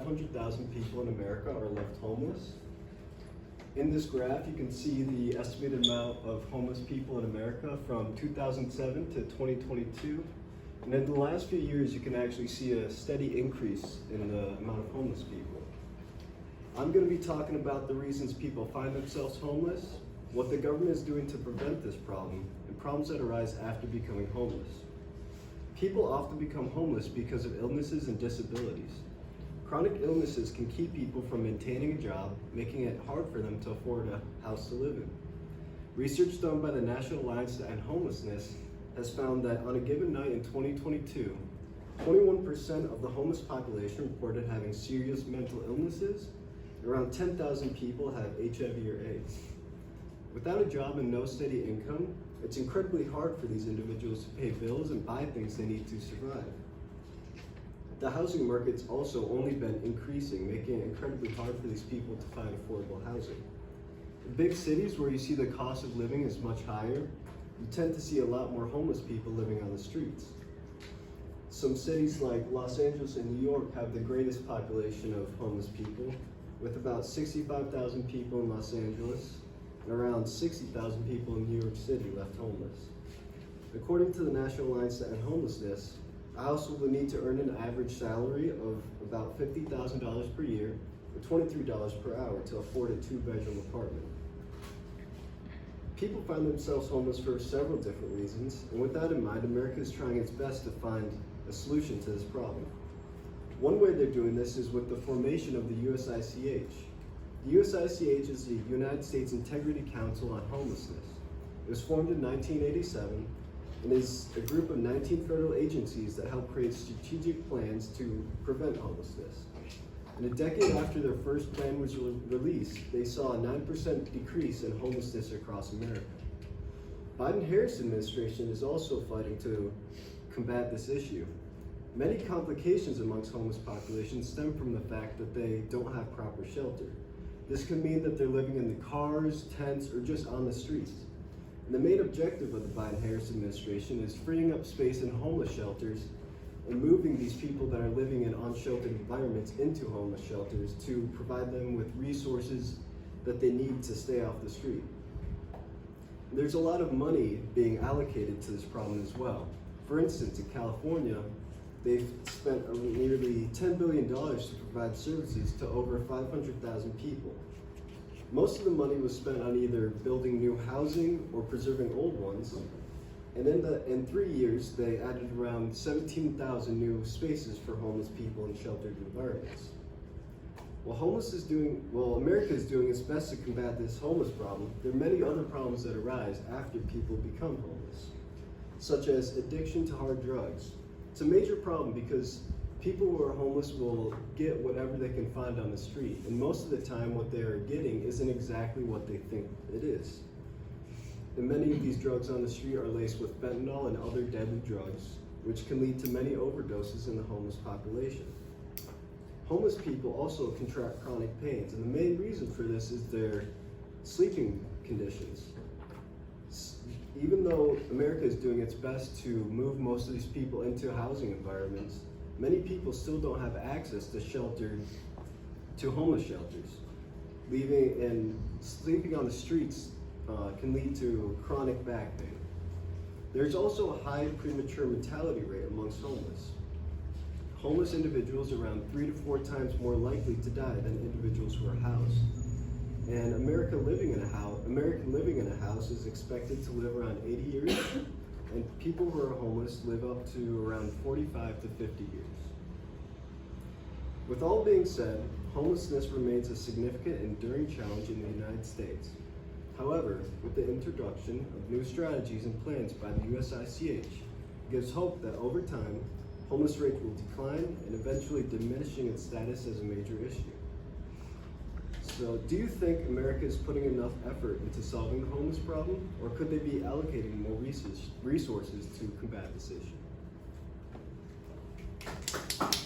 500,000 people in America are left homeless. In this graph, you can see the estimated amount of homeless people in America from 2007 to 2022. And in the last few years, you can actually see a steady increase in the amount of homeless people. I'm going to be talking about the reasons people find themselves homeless, what the government is doing to prevent this problem, and problems that arise after becoming homeless. People often become homeless because of illnesses and disabilities. Chronic illnesses can keep people from maintaining a job, making it hard for them to afford a house to live in. Research done by the National Alliance to End Homelessness has found that on a given night in 2022, 21% of the homeless population reported having serious mental illnesses. Around 10,000 people have HIV or AIDS. Without a job and no steady income, it's incredibly hard for these individuals to pay bills and buy things they need to survive. The housing market's also only been increasing, making it incredibly hard for these people to find affordable housing. In big cities where you see the cost of living is much higher, you tend to see a lot more homeless people living on the streets. Some cities like Los Angeles and New York have the greatest population of homeless people, with about 65,000 people in Los Angeles and around 60,000 people in New York City left homeless. According to the National Alliance to End Homelessness, a household will need to earn an average salary of about $50,000 per year or $23 per hour to afford a 2-bedroom apartment. People find themselves homeless for several different reasons, and with that in mind, America is trying its best to find a solution to this problem. One way they're doing this is with the formation of the USICH. The USICH is the United States Integrity Council on Homelessness. It was formed in 1987 and is a group of 19 federal agencies that help create strategic plans to prevent homelessness. And a decade after their first plan was released, they saw a 9% decrease in homelessness across America. Biden-Harris administration is also fighting to combat this issue. Many complications amongst homeless populations stem from the fact that they don't have proper shelter. This can mean that they're living in the cars, tents, or just on the streets. And the main objective of the Biden-Harris administration is freeing up space in homeless shelters and moving these people that are living in unsheltered environments into homeless shelters to provide them with resources that they need to stay off the street. There's a lot of money being allocated to this problem as well. For instance, in California, they've spent nearly $10 billion to provide services to over 500,000 people. Most of the money was spent on either building new housing or preserving old ones. And in 3 years, they added around 17,000 new spaces for homeless people in sheltered environments. While America is doing its best to combat this homeless problem, there are many other problems that arise after people become homeless, such as addiction to hard drugs. It's a major problem because people who are homeless will get whatever they can find on the street, and most of the time what they are getting isn't exactly what they think it is. And many of these drugs on the street are laced with fentanyl and other deadly drugs, which can lead to many overdoses in the homeless population. Homeless people also contract chronic pains, and the main reason for this is their sleeping conditions. Even though America is doing its best to move most of these people into housing environments, many people still don't have access to homeless shelters. Leaving and sleeping on the streets can lead to chronic back pain. There's also a high premature mortality rate amongst homeless. Homeless individuals are around 3 to 4 times more likely to die than individuals who are housed. And American living in a house is expected to live around 80 years, and people who are homeless live up to around 45 to 50 years. With all being said, homelessness remains a significant and enduring challenge in the United States. However, with the introduction of new strategies and plans by the USICH, it gives hope that over time, homeless rates will decline and eventually diminishing its status as a major issue. So, do you think America is putting enough effort into solving the homeless problem, or could they be allocating more resources to combat this issue?